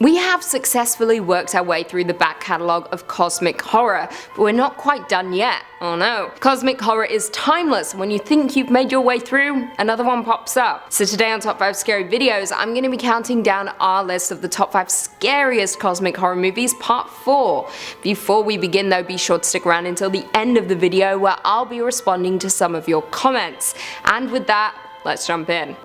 We have successfully worked our way through the back catalogue of cosmic horror, but we're not quite done yet. Oh no. Cosmic horror is timeless. When you think you've made your way through, another one pops up. So today on Top 5 Scary Videos, I'm going to be counting down our list of the top 5 scariest cosmic horror movies, part 4. Before we begin though, be sure to stick around until the end of the video where I'll be responding to some of your comments. And with that, let's jump in.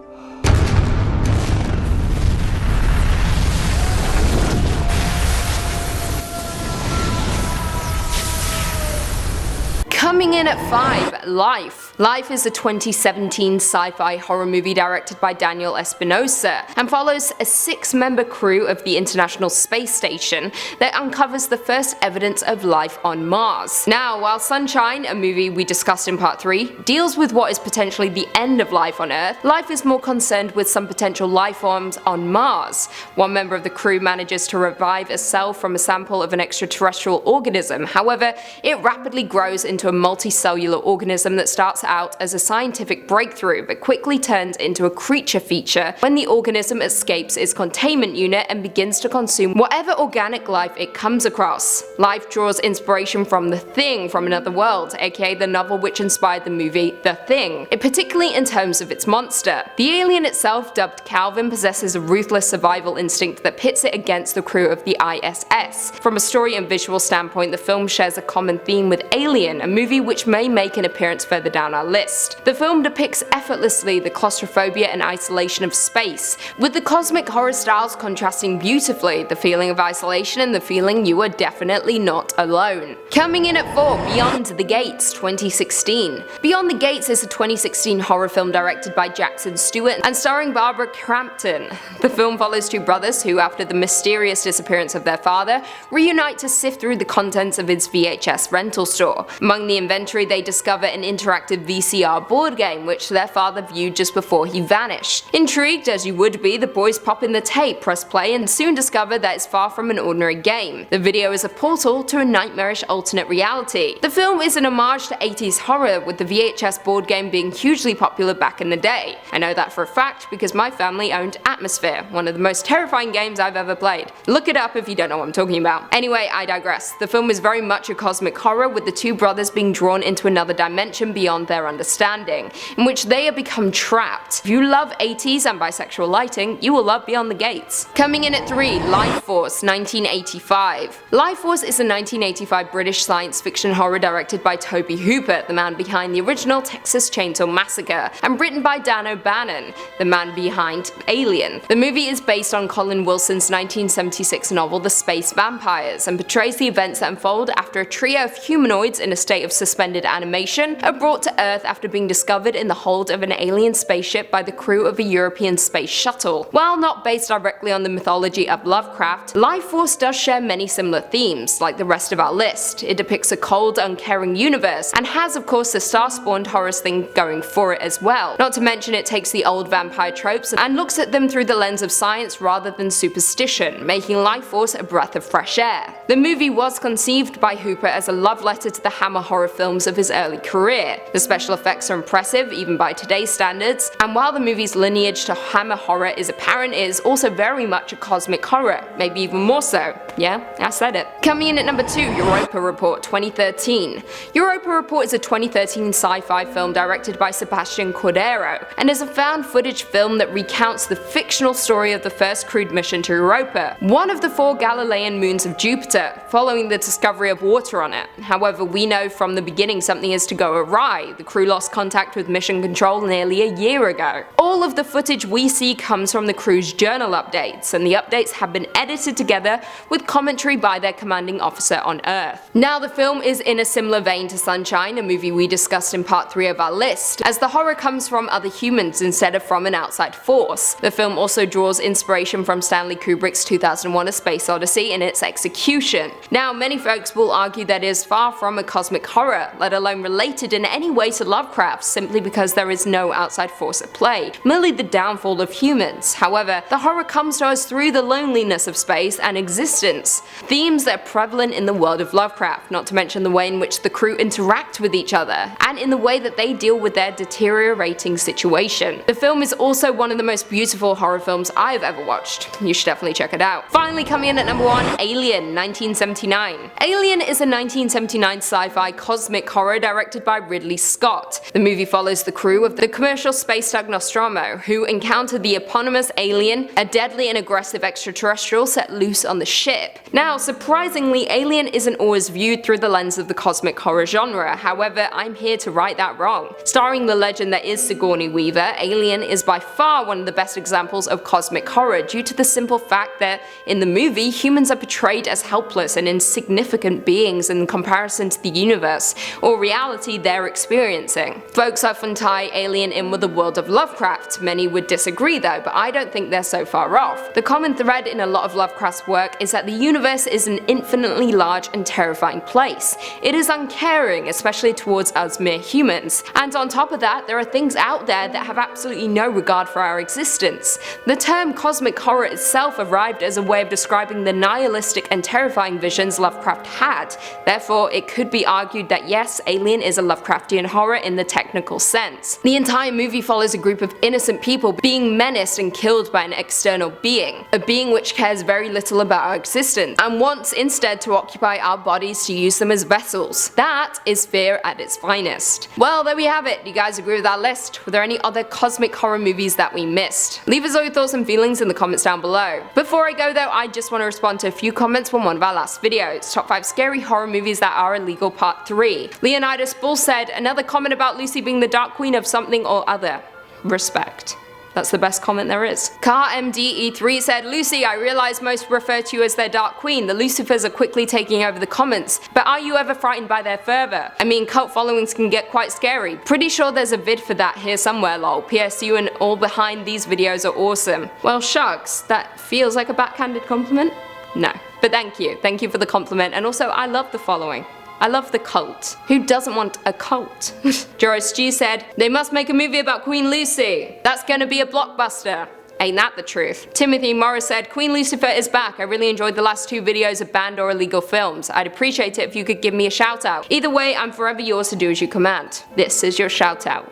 Coming in at 5, Life. Life is a 2017 sci-fi horror movie directed by Daniel Espinosa and follows a 6-member crew of the International Space Station that uncovers the first evidence of life on Mars. Now, while Sunshine, a movie we discussed in part 3, deals with what is potentially the end of life on Earth, Life is more concerned with some potential life forms on Mars. One member of the crew manages to revive a cell from a sample of an extraterrestrial organism. However, it rapidly grows into a multicellular organism that starts out as a scientific breakthrough but quickly turns into a creature feature when the organism escapes its containment unit and begins to consume whatever organic life it comes across. Life draws inspiration from The Thing from Another World, aka the novel which inspired the movie The Thing, particularly in terms of its monster. The alien itself, dubbed Calvin, possesses a ruthless survival instinct that pits it against the crew of the ISS. From a story and visual standpoint, the film shares a common theme with Alien, a movie which may make an appearance further down our list. The film depicts effortlessly the claustrophobia and isolation of space, with the cosmic horror styles contrasting beautifully, the feeling of isolation and the feeling you are definitely not alone. Coming in at 4, Beyond the Gates, 2016. Beyond the Gates is a 2016 horror film directed by Jackson Stewart and starring Barbara Crampton. The film follows two brothers who, after the mysterious disappearance of their father, reunite to sift through the contents of his VHS rental store. Among the inventory, they discover an interactive VCR board game which their father viewed just before he vanished. Intrigued as you would be, the boys pop in the tape, press play, and soon discover that it's far from an ordinary game. The video is a portal to a nightmarish alternate reality. The film is an homage to 80s horror, with the VHS board game being hugely popular back in the day. I know that for a fact because my family owned Atmosphere, one of the most terrifying games I've ever played. Look it up if you don't know what I'm talking about. Anyway, I digress. The film is very much a cosmic horror, with the two brothers being drawn into another dimension beyond their understanding, in which they have become trapped. If you love 80s and bisexual lighting, you will love Beyond the Gates. Coming in at 3, Life Force, 1985. Life Force is a 1985 British science fiction horror directed by Tobe Hooper, the man behind the original Texas Chainsaw Massacre, and written by Dan O'Bannon, the man behind Alien. The movie is based on Colin Wilson's 1976 novel The Space Vampires, and portrays the events that unfold after a trio of humanoids in a state of suspended animation are brought to Earth after being discovered in the hold of an alien spaceship by the crew of a European space shuttle. While not based directly on the mythology of Lovecraft, Life Force does share many similar themes, like the rest of our list. It depicts a cold, uncaring universe, and has of course the star-spawned horror thing going for it as well. Not to mention it takes the old vampire tropes and looks at them through the lens of science rather than superstition, making Life Force a breath of fresh air. The movie was conceived by Hooper as a love letter to the Hammer horror films of his early career. The special effects are impressive, even by today's standards, and while the movie's lineage to Hammer horror is apparent, it is also very much a cosmic horror, maybe even more so. Yeah, I said it. Coming in at number 2, Europa Report, 2013. Europa Report is a 2013 sci-fi film directed by Sebastian Cordero, and is a found footage film that recounts the fictional story of the first crewed mission to Europa, one of the 4 Galilean moons of Jupiter, following the discovery of water on it. However, we know from the beginning something is to go awry. The crew lost contact with mission control nearly a year ago. All of the footage we see comes from the crew's journal updates, and the updates have been edited together with commentary by their commanding officer on Earth. Now, the film is in a similar vein to Sunshine, a movie we discussed in part 3 of our list, as the horror comes from other humans instead of from an outside force. The film also draws inspiration from Stanley Kubrick's 2001: A Space Odyssey in its execution. Now, many folks will argue that it is far from a cosmic horror, horror, let alone related in any way to Lovecraft, simply because there is no outside force at play, merely the downfall of humans. However, the horror comes to us through the loneliness of space and existence, themes that are prevalent in the world of Lovecraft, not to mention the way in which the crew interact with each other, and in the way that they deal with their deteriorating situation. The film is also one of the most beautiful horror films I've ever watched. You should definitely check it out. Finally, coming in at number 1, Alien, 1979. Alien is a 1979 sci-fi cosmic horror directed by Ridley Scott. The movie follows the crew of the commercial space tug Nostromo, who encounter the eponymous alien, a deadly and aggressive extraterrestrial set loose on the ship. Now, surprisingly, Alien isn't always viewed through the lens of the cosmic horror genre, however, I'm here to right that wrong. Starring the legend that is Sigourney Weaver, Alien is by far one of the best examples of cosmic horror due to the simple fact that, in the movie, humans are portrayed as helpless and insignificant beings in comparison to the universe, or reality they're experiencing. Folks often tie Alien in with the world of Lovecraft. Many would disagree though, but I don't think they're so far off. The common thread in a lot of Lovecraft's work is that the universe is an infinitely large and terrifying place. It is uncaring, especially towards us mere humans, and on top of that, there are things out there that have absolutely no regard for our existence. The term cosmic horror itself arrived as a way of describing the nihilistic and terrifying visions Lovecraft had. Therefore, it could be argued that yes, Alien is a Lovecraftian horror in the technical sense. The entire movie follows a group of innocent people being menaced and killed by an external being, a being which cares very little about our existence, and wants instead to occupy our bodies to use them as vessels. That is fear at its finest. Well, there we have it. Do you guys agree with that list? Were there any other cosmic horror movies that we missed? Leave us all your thoughts and feelings in the comments down below. Before I go though, I just want to respond to a few comments from one of our last videos, Top 5 Scary Horror Movies That Are Illegal Part 3. Leonidas Bull said, another comment about Lucy being the Dark Queen of something or other. Respect. That's the best comment there is. CarMDE3 said, Lucy, I realize most refer to you as their Dark Queen. The Lucifers are quickly taking over the comments, but are you ever frightened by their fervor? I mean, cult followings can get quite scary. Pretty sure there's a vid for that here somewhere, lol. PS, you and all behind these videos are awesome. Well, shucks, that feels like a backhanded compliment? No. But thank you. Thank you for the compliment, and also I love the following. I love the cult. Who doesn't want a cult? Joris G said, they must make a movie about Queen Lucy. That's gonna be a blockbuster. Ain't that the truth? Timothy Morris said, Queen Lucifer is back. I really enjoyed the last 2 videos of banned or illegal films. I'd appreciate it if you could give me a shout out. Either way, I'm forever yours to do as you command. This is your shout out.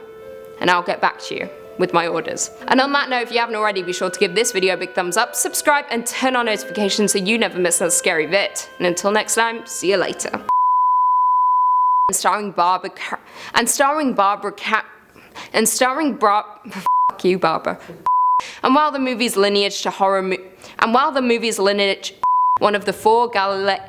And I'll get back to you with my orders. And on that note, if you haven't already, be sure to give this video a big thumbs up, subscribe, and turn on notifications so you never miss another scary vid. And until next time, see you later. And starring Barbara fuck you, Barbara. And while the movie's lineage to horror one of the 4 Galilean